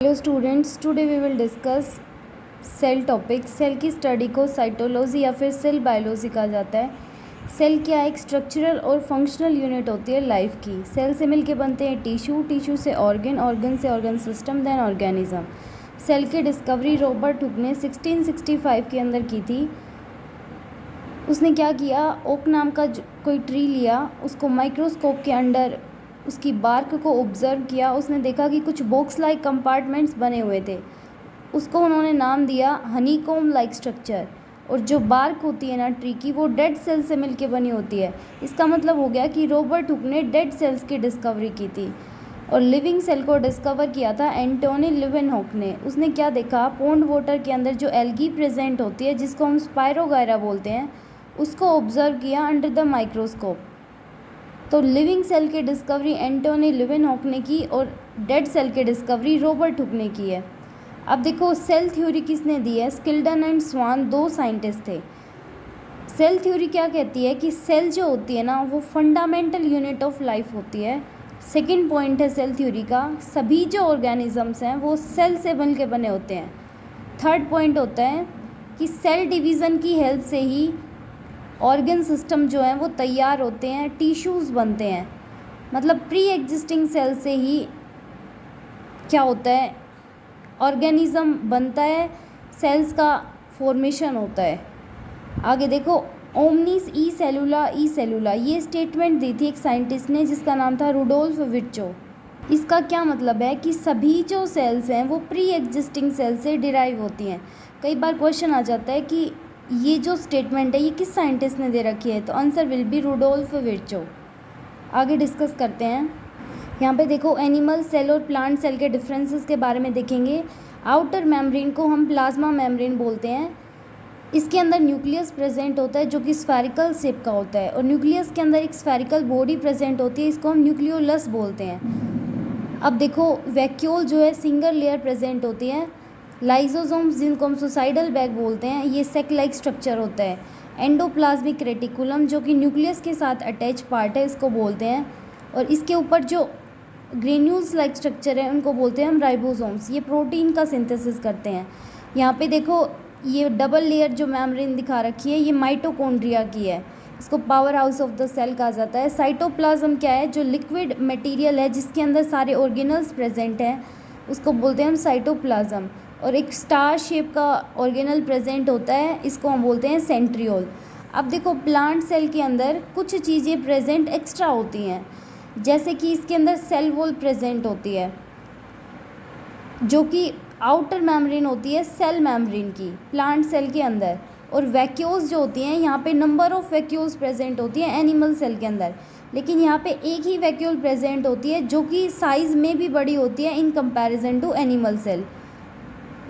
Hello students, today we will discuss cell topic. Cell की study को cytology या फिर सेल बायोलॉजी कहा जाता है। सेल क्या एक स्ट्रक्चरल और फंक्शनल यूनिट होती है लाइफ की। सेल से मिलके बनते हैं टिश्यू, टिश्यू से ऑर्गन, ऑर्गन से organ system, then organism. Cell की डिस्कवरी रॉबर्ट हुक ने 1665 के अंदर की थी। उसने क्या किया, ओक नाम का कोई ट्री लिया, उसको माइक्रोस्कोप के अंडर उसकी बार्क को ऑब्जर्व किया। उसने देखा कि कुछ बॉक्स लाइक कंपार्टमेंट्स बने हुए थे। उसको उन्होंने नाम दिया हनीकॉम्ब लाइक स्ट्रक्चर। और जो बार्क होती है ना ट्री की, वो डेड सेल से मिलके बनी होती है। इसका मतलब हो गया कि रॉबर्ट हुक ने डेड सेल्स की डिस्कवरी की थी। और लिविंग सेल को डिस्कवर किया था एंटोनी लिवेनहॉक ने। उसने क्या देखा, पॉन्ड वाटर के अंदर जो एल्गी प्रेजेंट होती है, जिसको हम स्पायरोगायरा बोलते हैं, उसको ऑब्जर्व किया अंडर द माइक्रोस्कोप। तो लिविंग सेल की डिस्कवरी एंटोनी लिवेनहॉक ने की और डेड सेल की डिस्कवरी रॉबर्ट हुक ने की है। अब देखो, सेल थ्योरी किसने दी है? स्किल्डन एंड स्वान, दो साइंटिस्ट थे। सेल थ्योरी क्या कहती है कि सेल जो होती है ना, वो फंडामेंटल यूनिट ऑफ लाइफ होती है। सेकंड पॉइंट है सेल थ्योरी का, सभी जो ऑर्गेनिजम्स हैं वो सेल से बन के बने होते हैं। थर्ड पॉइंट होता है कि सेल डिवीज़न की हेल्प से ही ऑर्गन सिस्टम जो है वो तैयार होते हैं, टिश्यूज़ बनते हैं। मतलब प्री एग्जिस्टिंग सेल से ही क्या होता है, ऑर्गेनिज्म बनता है, सेल्स का फॉर्मेशन होता है। आगे देखो, ओमनिस ई सेलुला, ये स्टेटमेंट दी थी एक साइंटिस्ट ने जिसका नाम था रुडोल्फ विर्चो। इसका क्या मतलब है कि सभी जो सेल्स हैं वो प्री एग्जिस्टिंग सेल से डिराइव होती हैं। कई बार क्वेश्चन आ जाता है कि ये जो स्टेटमेंट है ये किस साइंटिस्ट ने दे रखी है, तो answer will be Rudolf Virchow. आगे डिस्कस करते हैं। यहाँ पे देखो, एनिमल सेल और प्लांट सेल के डिफरेंसेस के बारे में देखेंगे। आउटर मेम्ब्रेन को हम प्लाज्मा मेम्ब्रेन बोलते हैं। इसके अंदर न्यूक्लियस प्रेजेंट होता है जो कि स्फेरिकल शेप का होता है, और न्यूक्लियस के अंदर एक स्फेरिकल बॉडी प्रेजेंट होती है, इसको हम न्यूक्लियोलस बोलते हैं। अब देखो, वैक्यूल जो है सिंगल लेयर प्रेजेंट होती है। लाइजोसोम्स जिनको हम सुसाइडल बैग बोलते हैं, ये सेक लाइक स्ट्रक्चर होता है। एंडोप्लाज्मिक रेटिकुलम जो कि न्यूक्लियस के साथ अटैच पार्ट है, इसको बोलते हैं। और इसके ऊपर जो ग्रेन्यूल्स लाइक स्ट्रक्चर है उनको बोलते हैं हम राइबोसोम्स। ये प्रोटीन का सिंथेसिस करते हैं। यहाँ पे देखो, ये डबल लेयर जो मेम्ब्रेन दिखा रखी है, ये माइटोकॉन्ड्रिया की है। इसको power house of the cell कहा जाता है। साइटोप्लाज्म क्या है, जो लिक्विड मटेरियल है जिसके अंदर सारे ऑर्गेनल्स प्रेजेंट हैं, उसको बोलते हैं हम साइटोप्लाज्म। और एक स्टार शेप का ऑर्गेनल प्रेजेंट होता है, इसको हम बोलते हैं सेंट्रियोल। अब देखो, प्लांट सेल के अंदर कुछ चीज़ें प्रेजेंट एक्स्ट्रा होती हैं, जैसे कि इसके अंदर सेल वॉल प्रेजेंट होती है जो कि आउटर मेम्ब्रेन होती है सेल मेम्ब्रेन की प्लांट सेल के अंदर। और वैक्यूल्स जो होती हैं, यहाँ पे नंबर ऑफ वैक्यूल्स प्रेजेंट होती हैं एनिमल सेल के अंदर, लेकिन यहाँ पे एक ही वैक्यूल प्रेजेंट होती है जो कि साइज़ में भी बड़ी होती है in comparison to animal cell.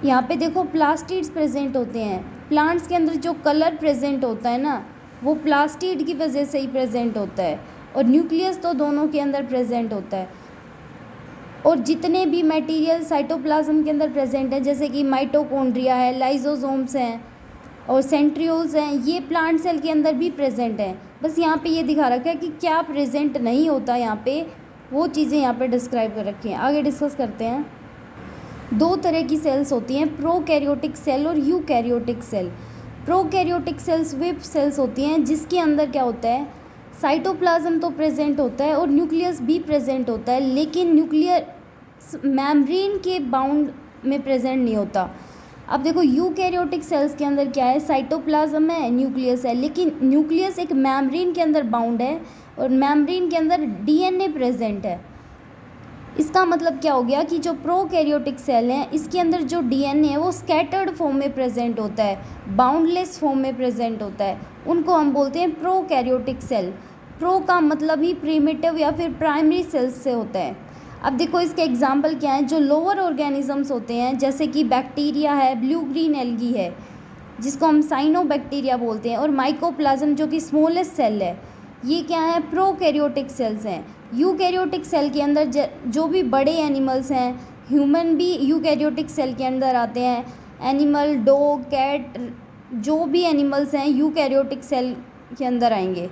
यहाँ पे देखो, प्लास्टिड्स प्रेजेंट होते हैं। प्लांट्स के अंदर जो कलर प्रेजेंट होता है ना, वो प्लास्टिड की वजह से ही प्रेजेंट होता है, और न्यूक्लियस तो दोनों के अंदर प्रेजेंट होता है। और जितने भी मटेरियल साइटोप्लाज्म के अंदर प्रेजेंट है, जैसे कि माइटोकॉन्ड्रिया है, लाइजोसोम्स हैं और सेंट्रियोल्स हैं, ये प्लांट सेल के अंदर भी प्रेजेंट हैं। बस यहाँ पे ये दिखा रखा है कि क्या प्रेजेंट नहीं होता, यहाँ पे वो चीज़ें यहाँ पे डिस्क्राइब कर रखी हैं। आगे डिस्कस करते हैं। दो तरह की सेल्स होती हैं, प्रोकैरियोटिक सेल और यूकैरियोटिक सेल। प्रोकैरियोटिक सेल्स वे सेल्स होती हैं जिसके अंदर क्या होता है, साइटोप्लाज्म तो प्रेजेंट होता है और न्यूक्लियस भी प्रेजेंट होता है, लेकिन न्यूक्लियर मेम्ब्रेन के बाउंड में प्रेजेंट नहीं होता। अब देखो, यूकैरियोटिक सेल्स के अंदर क्या है, साइटोप्लाज्म है, न्यूक्लियस है, लेकिन न्यूक्लियस एक मेम्ब्रेन के अंदर बाउंड है और मेम्ब्रेन के अंदर डीएनए प्रेजेंट है। इसका मतलब क्या हो गया कि जो प्रोकैरियोटिक सेल हैं, इसके अंदर जो डीएनए है वो स्कैटर्ड फॉर्म में प्रेजेंट होता है, बाउंडलेस फॉर्म में प्रेजेंट होता है। उनको हम बोलते हैं प्रोकैरियोटिक सेल। प्रो का मतलब ही प्रिमिटिव या फिर प्राइमरी सेल्स से होता है। अब देखो, इसके एग्जाम्पल क्या हैं, जो लोअर ऑर्गेनिजम्स होते हैं, जैसे कि बैक्टीरिया है, ब्लू ग्रीन एल्गी है जिसको हम साइनोबैक्टीरिया बोलते हैं, और माइकोप्लाज्म जो कि स्मॉलेस्ट सेल है, ये क्या है, प्रोकैरियोटिक सेल्स हैं। यूकैरियोटिक सेल के अंदर जो भी बड़े एनिमल्स हैं, ह्यूमन भी यूकैरियोटिक सेल के अंदर आते हैं। एनिमल, डॉग, कैट, जो भी एनिमल्स हैं यूकैरियोटिक सेल के अंदर आएंगे।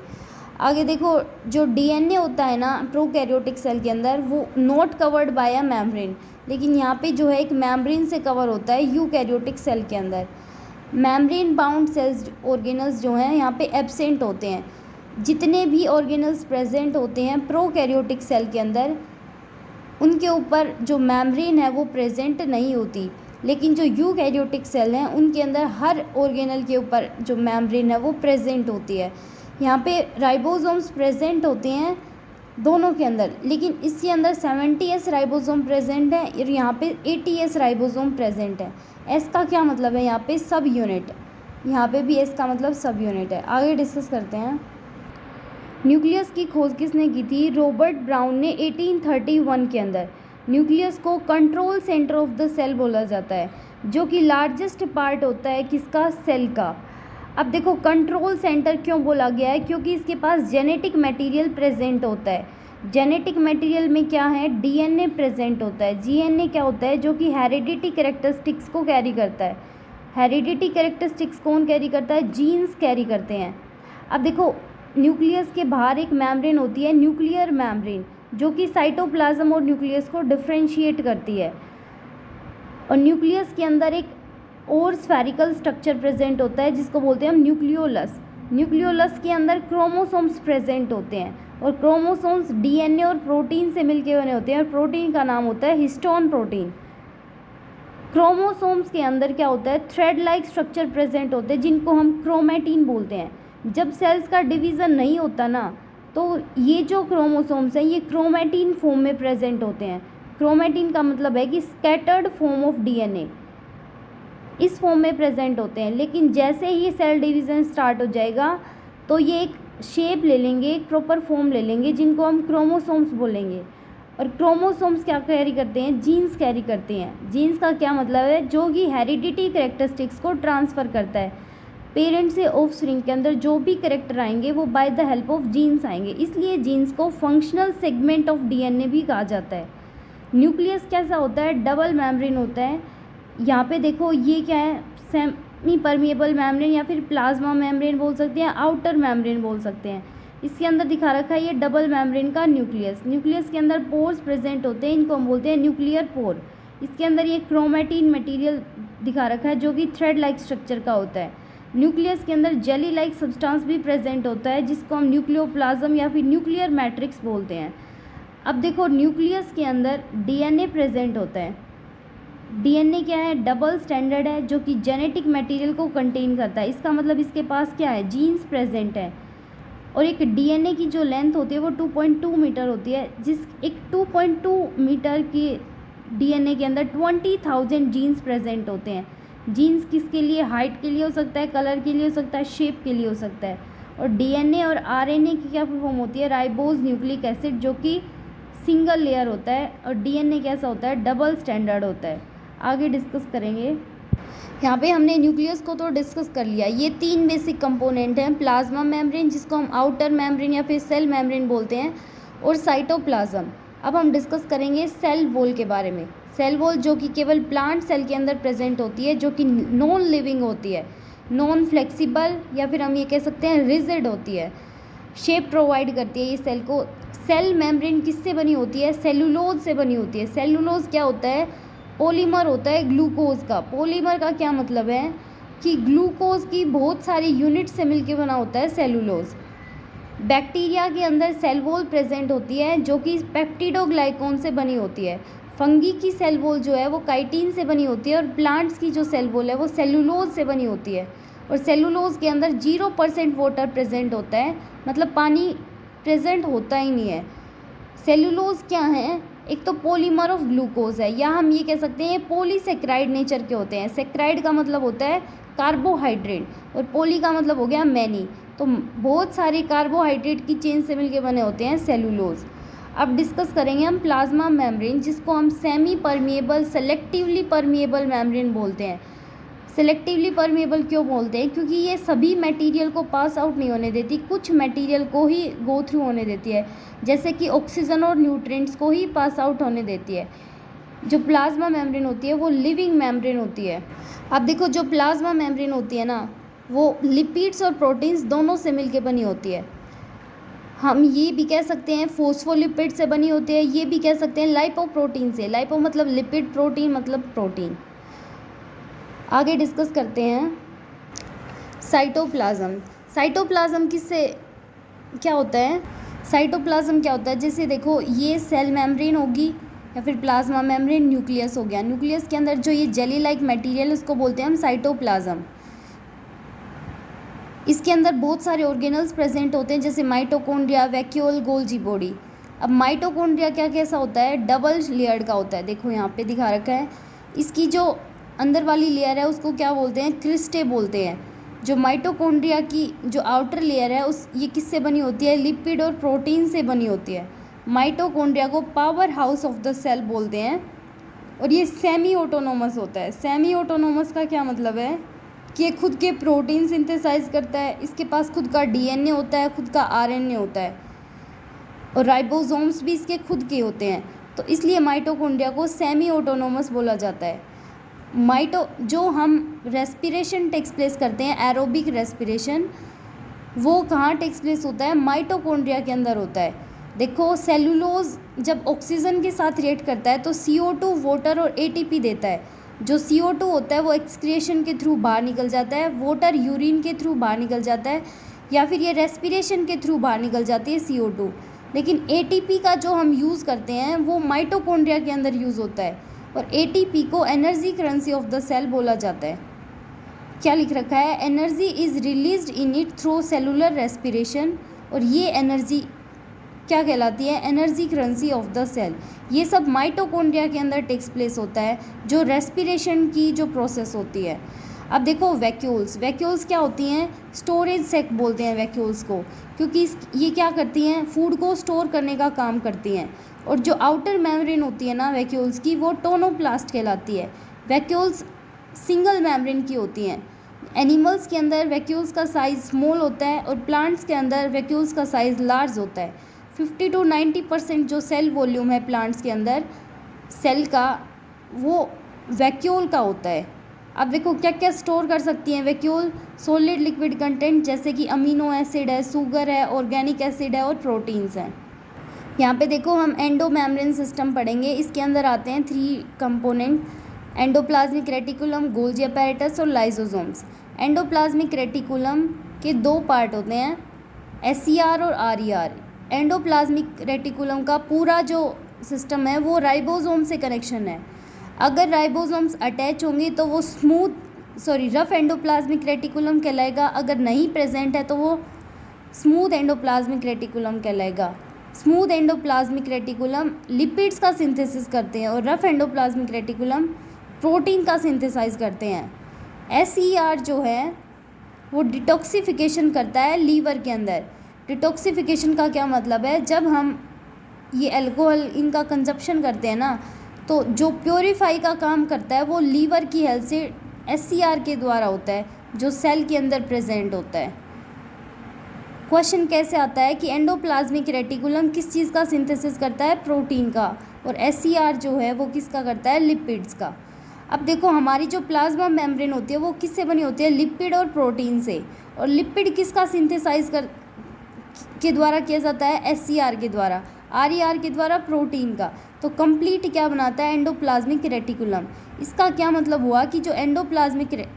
आगे देखो, जो डीएनए होता है ना प्रोकैरियोटिक सेल के अंदर, वो not covered by a membrane. लेकिन यहाँ पे जो है एक मेम्ब्रेन से कवर होता है यूकैरियोटिक सेल के अंदर। मेम्ब्रेन बाउंड सेल्स ऑर्गेनल्स जो हैं यहाँ पे एब्सेंट होते हैं। जितने भी ऑर्गेनल्स प्रेजेंट होते हैं प्रोकैरियोटिक सेल के अंदर, उनके ऊपर जो मेम्ब्रेन है वो प्रेजेंट नहीं होती, लेकिन जो यूकैरियोटिक सेल हैं उनके अंदर हर ऑर्गेनल के ऊपर जो मेम्ब्रेन है वो प्रेजेंट होती है। यहाँ पे राइबोसोम्स प्रेजेंट होते हैं दोनों के अंदर, लेकिन इसके अंदर 70S राइबोसोम प्रेजेंट है और यहाँ पे 80S राइबोसोम प्रेजेंट है। एस का क्या मतलब है यहाँ पे? सब यूनिट। यहाँ पे भी एस का मतलब सब यूनिट है। आगे डिस्कस करते हैं। न्यूक्लियस की खोज किसने की थी? रॉबर्ट ब्राउन ने 1831 के अंदर। न्यूक्लियस को control centre of the cell बोला जाता है, जो कि लार्जेस्ट पार्ट होता है किसका? सेल का। अब देखो कंट्रोल सेंटर क्यों बोला गया है? क्योंकि इसके पास जेनेटिक मटेरियल प्रेजेंट होता है। जेनेटिक मटेरियल में क्या है? डीएनए प्रेजेंट होता है। जीएनए क्या होता है? जो कि हेरिडिटी कैरेक्टरिस्टिक्स को कैरी करता है। हेरिडिटी कैरेक्टरिस्टिक्स कौन कैरी करता है? जीन्स कैरी करते हैं। अब देखो न्यूक्लियस के बाहर एक मेम्ब्रेन होती है, न्यूक्लियर मेम्ब्रेन, जो कि साइटोप्लाज्म और न्यूक्लियस को डिफरेंशिएट करती है। और न्यूक्लियस के अंदर एक और स्फेरिकल स्ट्रक्चर प्रेजेंट होता है जिसको बोलते हैं हम न्यूक्लियोलस। न्यूक्लियोलस के अंदर क्रोमोसोम्स प्रेजेंट होते हैं और क्रोमोसोम्स डीएनए और प्रोटीन से मिलके बने होते हैं और प्रोटीन का नाम होता है हिस्टोन प्रोटीन। क्रोमोसोम्स के अंदर क्या होता है? थ्रेड लाइक स्ट्रक्चर प्रेजेंट होते हैं जिनको हम क्रोमैटिन बोलते हैं। जब सेल्स का डिवीज़न नहीं होता ना, तो ये जो क्रोमोसोम्स हैं ये क्रोमैटिन फॉर्म में प्रेजेंट होते हैं। क्रोमैटिन का मतलब है कि स्कैटर्ड फॉर्म ऑफ डीएनए, इस फॉर्म में प्रेजेंट होते हैं। लेकिन जैसे ही सेल डिवीज़न स्टार्ट हो जाएगा तो ये एक शेप ले लेंगे, एक प्रॉपर फॉर्म ले लेंगे जिनको हम क्रोमोसोम्स बोलेंगे। और क्रोमोसोम्स क्या कैरी करते हैं? जीन्स कैरी करते हैं। जीन्स का क्या मतलब है? जो कि हेरिडिटी कैरेक्टरिस्टिक्स को ट्रांसफ़र करता है। पेरेंट से ऑफस्प्रिंग के अंदर जो भी कैरेक्टर आएंगे वो by the help of genes आएंगे, इसलिए जीन्स को फंक्शनल सेगमेंट ऑफ डीएनए भी कहा जाता है। न्यूक्लियस कैसा होता है? डबल मेम्ब्रेन होता है। यहाँ पे देखो ये क्या है? सेमी परमिएबल मेम्ब्रेन या फिर प्लाज्मा मेम्ब्रेन बोल सकते हैं, आउटर मेम्ब्रेन बोल सकते हैं। इसके अंदर दिखा रखा है ये डबल मेम्ब्रेन का न्यूक्लियस। न्यूक्लियस के अंदर पोर्स प्रेजेंट होते हैं, इनको हम बोलते हैं न्यूक्लियर पोर। इसके अंदर ये क्रोमैटिन मटेरियल दिखा रखा है जो कि थ्रेड लाइक स्ट्रक्चर का होता है। न्यूक्लियस के अंदर जेली लाइक सब्सटेंस भी प्रेजेंट होता है जिसको हम न्यूक्लियोप्लाज्म या फिर न्यूक्लियर मैट्रिक्स बोलते हैं। अब देखो न्यूक्लियस के अंदर डीएनए प्रेजेंट होता है। डीएनए क्या है? डबल स्टैंडर्ड है जो कि जेनेटिक मटेरियल को कंटेन करता है। इसका मतलब इसके पास क्या है? जीन्स प्रेजेंट है। और एक डीएनए की जो लेंथ होती है वो 2.2 मीटर होती है। जिस एक 2.2 मीटर की डीएनए के अंदर 20,000 जीन्स प्रेजेंट होते हैं। जीन्स किसके लिए? हाइट के लिए हो सकता है, कलर के लिए हो सकता है, शेप के लिए हो सकता है। और डीएनए और आरएनए की क्या फॉर्म होती है? राइबोज न्यूक्लिक एसिड, जो कि सिंगल लेयर होता है। और डीएनए कैसा होता है? डबल स्टैंडर्ड होता है। आगे डिस्कस करेंगे। यहाँ पे हमने न्यूक्लियस को तो डिस्कस कर लिया। ये 3 बेसिक कंपोनेंट हैं, प्लाज्मा मेम्ब्रेन जिसको हम आउटर मेम्ब्रेन या फिर सेल मेम्ब्रेन बोलते हैं, और साइटोप्लाज्म। अब हम डिस्कस करेंगे सेल वॉल के बारे में। सेल वॉल जो कि केवल प्लांट सेल के अंदर प्रेजेंट होती है, जो कि नॉन लिविंग होती है, नॉन फ्लेक्सिबल या फिर हम ये कह सकते हैं रिजिड होती है, शेप प्रोवाइड करती है ये सेल को। सेल मेम्ब्रेन किससे बनी होती है? सेलुलोज से बनी होती है। सेलुलोज क्या होता है? पॉलीमर होता है ग्लूकोज का। पॉलीमर का क्या मतलब है? कि ग्लूकोज की बहुत सारी यूनिट से मिलकर बना होता है सेलुलोज। बैक्टीरिया के अंदर सेल वॉल प्रेजेंट होती है जो कि पेप्टिडोग्लाइकॉन से बनी होती है। फंगी की सेल वॉल जो है वो काइटिन से बनी होती है और प्लांट्स की जो सेल वॉल है वो सेलुलोज से बनी होती है। और सेलुलोज के अंदर 0% वाटर प्रेजेंट होता है, मतलब पानी प्रेजेंट होता ही नहीं है। सेलुलोज क्या है? एक तो पॉलीमर ऑफ ग्लूकोज है, या हम ये कह सकते हैं पॉलीसेक्राइड नेचर के होते हैं। सेक्राइड का मतलब होता है कार्बोहाइड्रेट और पॉली का मतलब हो गया मैनी, तो बहुत सारे कार्बोहाइड्रेट की चेन से मिलके बने होते हैं सेलुलोज। अब डिस्कस करेंगे हम प्लाज्मा मेम्ब्रेन, जिसको हम semi permeable selectively permeable membrane बोलते हैं। सेलेक्टिवली परमिएबल क्यों बोलते हैं? क्योंकि ये सभी मटेरियल को पास आउट नहीं होने देती, कुछ मटेरियल को ही गो थ्रू होने देती है, जैसे कि ऑक्सीजन और न्यूट्रिएंट्स को ही पास आउट होने देती है। जो प्लाज्मा मेम्ब्रेन होती है वो लिविंग मेम्ब्रेन होती है। अब देखो जो प्लाज्मा मेम्ब्रेन होती है ना, वो लिपिड्स और प्रोटीन्स दोनों से मिलके बनी होती है। हम ये भी कह सकते हैं फोस्फोलिपिड से बनी होती है, ये भी कह सकते हैं लाइपोप्रोटीन से। लाइपो मतलब लिपिड, प्रोटीन मतलब प्रोटीन। आगे डिस्कस करते हैं साइटोप्लाज्म। साइटोप्लाज्म किससे क्या होता है? साइटोप्लाज्म क्या होता है? जैसे देखो, ये सेल मेम्ब्रेन होगी या फिर प्लाज्मा मेम्ब्रेन, न्यूक्लियस हो गया। न्यूक्लियस के अंदर जो ये जेली लाइक मटेरियल, उसको बोलते हैं हम साइटोप्लाज्म। इसके अंदर बहुत सारे ऑर्गेनल्स प्रेजेंट होते हैं, जैसे माइटोकॉन्ड्रिया, वैक्यूल, गोल्जी बॉडी। अब माइटोकॉन्ड्रिया क्या कैसा होता है? डबल लेयर्ड का होता है। देखो यहाँ पे दिखा रखा है। इसकी जो अंदर वाली लेयर है उसको क्या बोलते हैं? क्रिस्टे बोलते हैं। जो माइटोकॉन्ड्रिया की जो आउटर लेयर है ये किससे बनी होती है? लिपिड और प्रोटीन से बनी होती है। माइटोकॉन्ड्रिया को power house of the cell बोलते हैं और ये सेमी ऑटोनोमस होता है। सेमी ऑटोनोमस का क्या मतलब है? कि ये खुद के प्रोटीन सिंथेसाइज करता है, इसके पास खुद का डीएनए होता है, खुद का आरएनए होता है, और राइबोसोम्स भी इसके खुद के होते हैं। तो इसलिए माइटोकॉन्ड्रिया को सेमी ऑटोनोमस बोला जाता है। जो हम रेस्पिरेशन टेक्स प्लेस करते हैं, एरोबिक रेस्पिरेशन, वो कहाँ टेक्स प्लेस होता है? माइटोकॉन्ड्रिया के अंदर होता है। देखो, सेलुलोज जब ऑक्सीजन के साथ रिएक्ट करता है तो CO2, वाटर और ATP देता है। जो CO2 होता है वो एक्सक्रिएशन के थ्रू बाहर निकल जाता है, वाटर यूरिन के थ्रू बाहर निकल जाता है, या फिर ये रेस्पिरेशन के थ्रू बाहर निकल जाती है CO2। लेकिन ATP का जो हम यूज़ करते हैं वो माइटोकॉन्ड्रिया के अंदर यूज़ होता है, और ATP को energy currency of the cell बोला जाता है। क्या लिख रखा है? Energy is released in it through cellular respiration, और ये एनर्जी क्या कहलाती है? Energy currency of the cell. ये सब माइटोकॉन्ड्रिया के अंदर टेक्स प्लेस होता है, जो रेस्पिरेशन की जो प्रोसेस होती है। अब देखो, वैक्यूल्स क्या होती हैं? स्टोरेज सैक बोलते हैं वैक्यूल्स को, क्योंकि ये क्या करती हैं? फूड को स्टोर करने का काम करती हैं। और जो आउटर मेम्ब्रेन होती है ना वैक्यूल्स की, वो टोनोप्लास्ट कहलाती है। वैक्यूल्स सिंगल मेम्ब्रेन की होती हैं। एनिमल्स के अंदर वैक्यूल्स का साइज़ स्मॉल होता है और प्लांट्स के अंदर वैक्यूल्स का साइज़ लार्ज होता है। 50 to 90% जो सेल वॉल्यूम है प्लांट्स के अंदर सेल का, वो वैक्यूल का होता है। अब देखो क्या क्या स्टोर कर सकती हैं वैक्यूल? सॉलिड लिक्विड कंटेंट, जैसे कि अमीनो एसिड है, शुगर है, ऑर्गेनिक एसिड है और प्रोटीन्स हैं। यहाँ पे देखो, हम एंडोमेम्ब्रेन सिस्टम पढ़ेंगे। इसके अंदर आते हैं 3 component: endoplasmic reticulum, Golgi apparatus और लाइसोसोम्स। एंडोप्लाज्मिक रेटिकुलम के 2 पार्ट होते हैं, SCR और RER। एंडोप्लाज्मिक रेटिकुलम का पूरा जो सिस्टम है वो राइबोसोम से कनेक्शन है। अगर राइबोसोम्स अटैच होंगे तो वो रफ एंडोप्लाज्मिक रेटिकुलम कहलाएगा। अगर नहीं प्रेजेंट है तो वो स्मूथ एंडोप्लाज्मिक रेटिकुलम कहलाएगा। स्मूथ एंडोप्लाज्मिक रेटिकुलम लिपिड्स का सिंथेसिस करते हैं और रफ एंडोप्लाज्मिक रेटिकुलम प्रोटीन का सिंथेसाइज करते हैं। SER जो है वो डिटॉक्सिफिकेशन करता है लीवर के अंदर। डिटॉक्सिफिकेशन का क्या मतलब है? जब हम ये अल्कोहल इनका कंजप्शन करते हैं ना, तो जो प्योरीफाई का काम करता है वो लीवर की हेल्प से SCR के द्वारा होता है, जो सेल के अंदर प्रेजेंट होता है। क्वेश्चन कैसे आता है कि एंडोप्लाज्मिक रेटिकुलम किस चीज़ का सिंथेसिस करता है? प्रोटीन का। और SCR जो है वो किसका करता है? लिपिड्स का। अब देखो, हमारी जो प्लाज्मा मेम्ब्रेन होती है वो किससे बनी होती है? लिपिड और प्रोटीन से। और लिपिड किसका सिंथेसाइज के द्वारा किया जाता है? SCR के द्वारा। RER के द्वारा प्रोटीन का। तो कंप्लीट क्या बनाता है? Endoplasmic reticulum. इसका क्या मतलब हुआ कि जो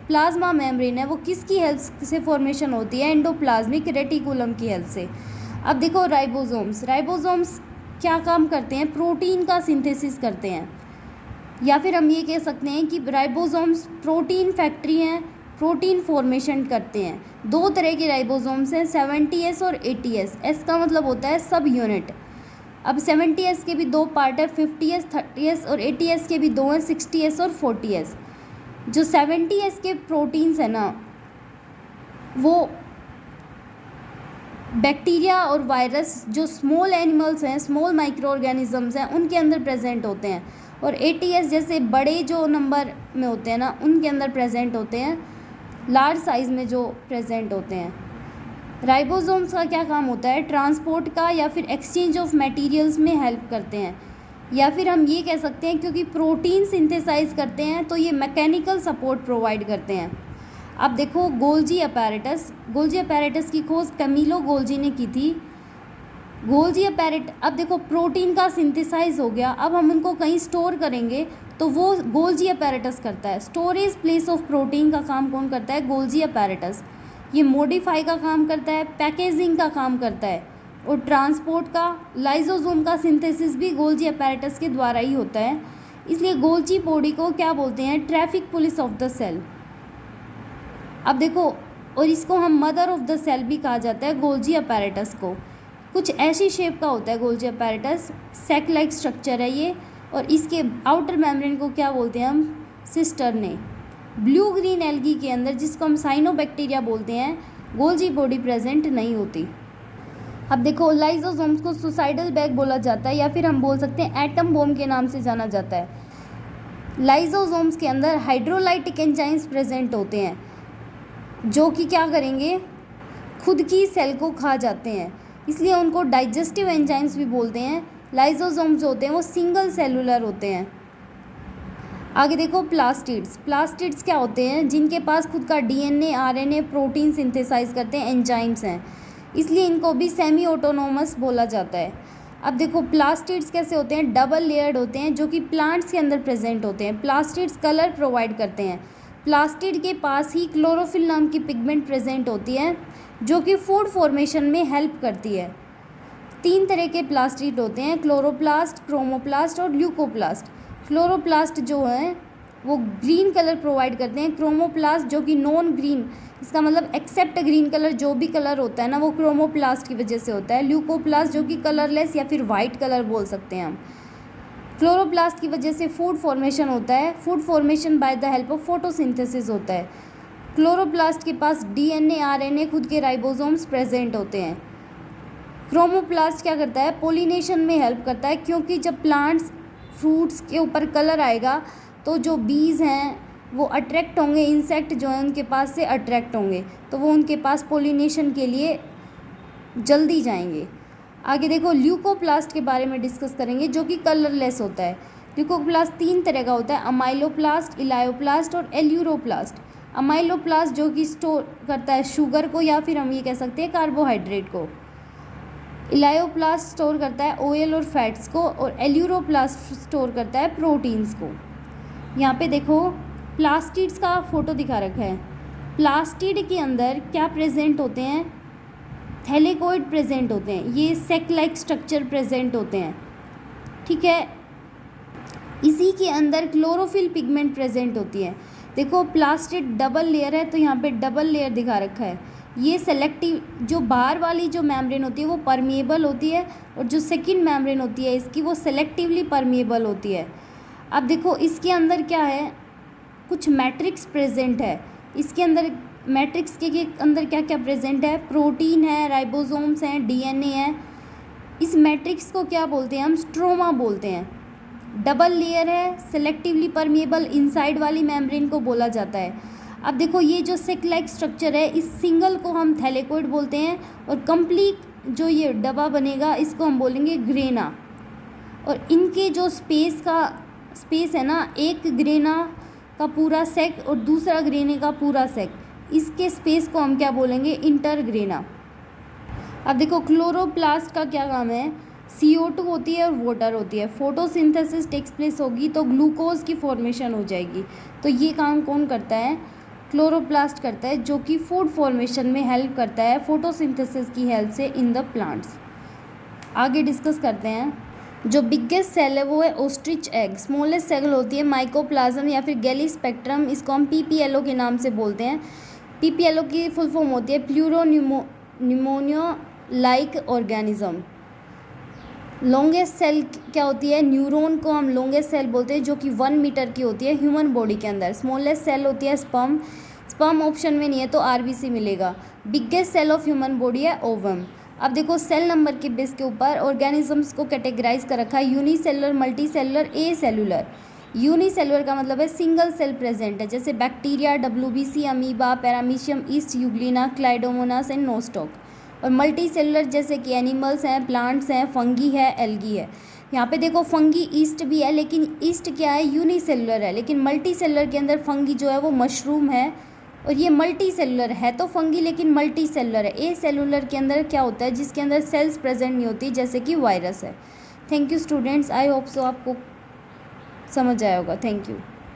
प्लाज्मा मेम्ब्रेन है वो किसकी हेल्प से फॉर्मेशन होती है? एंडोप्लाज्मिक रेटिकुलम की हेल्प से। अब देखो, राइबोसोम्स क्या काम करते हैं? प्रोटीन का सिंथेसिस करते हैं, या फिर हम ये कह सकते हैं कि राइबोसोम्स प्रोटीन फैक्ट्री हैं, प्रोटीन फॉर्मेशन करते हैं। 2 तरह के राइबोसोम्स हैं, 70S और 80S। S का मतलब होता है सब यूनिट। अब 70S के भी 2 पार्ट है, 50S, 30S, और 80S के भी 2 हैं, 60S और 40S। जो 70S के प्रोटीन्स है ना, वो बैक्टीरिया और वायरस, जो स्मॉल एनिमल्स हैं, स्मॉल माइक्रो ऑर्गेनिजम्स हैं, उनके अंदर प्रेजेंट होते हैं। और 80S जैसे बड़े जो नंबर में होते हैं ना, उनके अंदर प्रेजेंट होते हैं, लार्ज साइज़ में जो प्रेजेंट होते हैं। राइबोसोम्स का क्या काम होता है? ट्रांसपोर्ट का या फिर एक्सचेंज ऑफ मटेरियल्स में हेल्प करते हैं, या फिर हम ये कह सकते हैं क्योंकि प्रोटीन सिंथेसाइज करते हैं तो ये मैकेनिकल सपोर्ट प्रोवाइड करते हैं। अब देखो, गोल्जी अपैरेटस की खोज कैमिलो गोल्जी ने की थी। गोल्जी अपैरेट, अब देखो प्रोटीन का सिंथेसाइज हो गया, अब हम उनको कहीं स्टोर करेंगे तो वो गोल्जी अपैरेटस करता है। स्टोरेज प्लेस ऑफ प्रोटीन का काम कौन करता है? Golgi apparatus. ये मॉडिफाई का काम करता है, पैकेजिंग का काम करता है, और ट्रांसपोर्ट का, लाइजोसोम का सिंथेसिस भी गोल्जी अपैरेटस के द्वारा ही होता है। इसलिए गोल्जी बॉडी को क्या बोलते हैं? Traffic police of the cell. अब देखो, और इसको हम मदर ऑफ द सेल भी कहा जाता है गोल्जी अपैरेटस को। कुछ ऐसी शेप का होता है गोल्जी अपैरेटस, सेक लाइक स्ट्रक्चर है ये, और इसके आउटर मेम्ब्रेन को क्या बोलते हैं हम? सिस्टर्ने। ब्लू ग्रीन एल्गी के अंदर, जिसको हम साइनोबैक्टीरिया बोलते हैं, गोल्जी बॉडी प्रेजेंट नहीं होती। अब देखो, लाइजोसोम्स को सुसाइडल बैग बोला जाता है, या फिर हम बोल सकते हैं एटम बॉम्ब के नाम से जाना जाता है। लाइजोसोम्स के अंदर हाइड्रोलाइटिक एंजाइम्स प्रेजेंट होते हैं, जो कि क्या करेंगे? खुद की सेल को खा जाते हैं, इसलिए उनको डाइजेस्टिव एंजाइम्स भी बोलते हैं। लाइजोसोम्स होते हैं वो सिंगल सेलुलर होते हैं। आगे देखो, प्लास्टिड्स। प्लास्टिड्स क्या होते हैं? जिनके पास खुद का डीएनए, आरएनए, प्रोटीन सिंथेसाइज करते हैं, एंजाइम्स हैं, इसलिए इनको भी सेमी ऑटोनोमस बोला जाता है। अब देखो, प्लास्टिड्स कैसे होते हैं? डबल लेयर्ड होते हैं, जो कि प्लांट्स के अंदर प्रेजेंट होते हैं। प्लास्टिड्स कलर प्रोवाइड करते हैं। प्लास्टिड के पास ही क्लोरोफिल नाम की पिगमेंट प्रेजेंट होती है, जो कि फूड फॉर्मेशन में हेल्प करती है। 3 तरह के प्लास्टिड होते हैं, क्लोरोप्लास्ट, क्रोमोप्लास्ट और ल्यूकोप्लास्ट। क्लोरोप्लास्ट जो है वो ग्रीन कलर प्रोवाइड करते हैं, क्रोमोप्लास्ट जो कि नॉन ग्रीन, इसका मतलब एक्सेप्ट ग्रीन कलर, जो भी कलर होता है ना वो क्रोमोप्लास्ट की वजह से होता है। ल्यूकोप्लास्ट जो कि कलरलेस या फिर वाइट कलर बोल सकते हैं हम। क्लोरोप्लास्ट की वजह से फूड फॉर्मेशन होता है, food formation by the help of photosynthesis होता है। क्लोरोप्लास्ट के पास डीएनए, आरएनए, खुद के राइबोसोम्स प्रेजेंट होते हैं। क्रोमोप्लास्ट क्या करता है? पोलिनेशन में हेल्प करता है, क्योंकि जब प्लांट्स, फ्रूट्स के ऊपर कलर आएगा तो जो बीज हैं वो अट्रैक्ट होंगे, इंसेक्ट जो हैं उनके पास से अट्रैक्ट होंगे, तो वो उनके पास पोलिनेशन के लिए जल्दी जाएंगे। आगे देखो, ल्यूकोप्लास्ट के बारे में डिस्कस करेंगे, जो कि कलरलेस होता है। ल्यूकोप्लास्ट 3 तरह का होता है, अमाइलोप्लास्ट, इलायोप्लास्ट और एल्यूरोप्लास्ट। अमाइलोप्लास्ट जो कि स्टोर करता है शुगर को, या फिर हम ये कह सकते हैं कार्बोहाइड्रेट को। इलायोप्लास्ट स्टोर करता है ऑयल और फैट्स को, और एल्यूरोप्लास्ट स्टोर करता है प्रोटीन्स को। यहाँ पे देखो, प्लास्टिड्स का फोटो दिखा रखा है। प्लास्टिड के अंदर क्या प्रेजेंट होते हैं? थैलेकोइड प्रेजेंट होते हैं, ये सेक लाइक स्ट्रक्चर प्रेजेंट होते हैं, ठीक है। इसी के अंदर क्लोरोफिल पिगमेंट प्रेजेंट होती है। देखो, प्लास्टिड डबल लेयर है, तो यहाँ पे डबल लेयर दिखा रखा है। ये सेलेक्टिव, जो बाहर वाली जो मेम्ब्रेन होती है वो परमिएबल होती है, और जो सेकंड मेम्ब्रेन होती है इसकी वो सेलेक्टिवली परमिएबल होती है। अब देखो, इसके अंदर क्या है? कुछ मैट्रिक्स प्रेजेंट है। इसके अंदर मैट्रिक्स के अंदर क्या क्या प्रेजेंट है? प्रोटीन है, राइबोसोम्स हैं, डीएनए है। इस मैट्रिक्स को क्या बोलते हैं हम? स्ट्रोमा बोलते हैं। डबल लेयर है, सेलेक्टिवली परमिएबल, इनसाइड वाली मेम्ब्रेन को बोला जाता है। अब देखो, ये जो सेक लाइक स्ट्रक्चर है, इस सिंगल को हम थैलेकोइड बोलते हैं, और कंप्लीट जो ये डब्बा बनेगा इसको हम बोलेंगे ग्रेना। और इनके जो स्पेस है ना, एक ग्रेना का पूरा सेक और दूसरा ग्रेने का पूरा सेक, इसके स्पेस को हम क्या बोलेंगे? इंटरग्रेना। अब देखो, क्लोरोप्लास्ट का क्या काम है? CO2 होती है और वाटर होती है। फोटोसिंथेसिस टेक्स प्लेस होगी तो ग्लूकोज की फॉर्मेशन हो जाएगी। तो ये काम कौन करता है? क्लोरोप्लास्ट करता है, जो कि फूड फॉर्मेशन में हेल्प करता है फोटोसिंथेसिस की हेल्प से इन द प्लांट्स। आगे डिस्कस करते हैं। जो बिगेस्ट सेल है वो है ओस्ट्रिच एग। स्मॉलेस्ट सेल होती है माइकोप्लाज्म या फिर गैली स्पेक्ट्रम, इसको हम PPLO के नाम से बोलते हैं। PPLO की फुल फॉर्म होती है pleuro pneumonia like organism. Longest cell क्या होती है? न्यूरॉन को हम लॉन्गेस्ट सेल बोलते हैं, जो कि 1 मीटर की होती है ह्यूमन बॉडी के अंदर। स्मॉलेस्ट सेल होती है स्पर्म। स्पर्म ऑप्शन में नहीं है तो RBC मिलेगा। Biggest cell of human body है ओवम। अब देखो, सेल नंबर के बेस के ऊपर ऑर्गेनिजम्स को कैटेगराइज कर रखा है, यूनिसेलुलर, मल्टीसेलुलर, एसेलुलर। यूनिसेलुलर का मतलब है सिंगल सेल प्रेजेंट है, जैसे bacteria, WBC, amoeba, paramecium, yeast euglena, chlamydomonas and nostoc. और मल्टी सेलुलर जैसे कि एनिमल्स हैं, प्लांट्स हैं, फंगी है, एल्गी है। यहाँ पे देखो, फंगी ईस्ट भी है, लेकिन ईस्ट क्या है? यूनिसेलुलर है। लेकिन मल्टी सेलुलर के अंदर फंगी जो है वो मशरूम है, और ये मल्टी सेलुलर है तो फंगी, लेकिन मल्टी सेलुलर है। ए सेलुलर के अंदर क्या होता है, जिसके अंदर सेल्स प्रेजेंट नहीं होती, जैसे कि वायरस है। Thank you students, I hope so आपको समझ आया होगा। Thank you.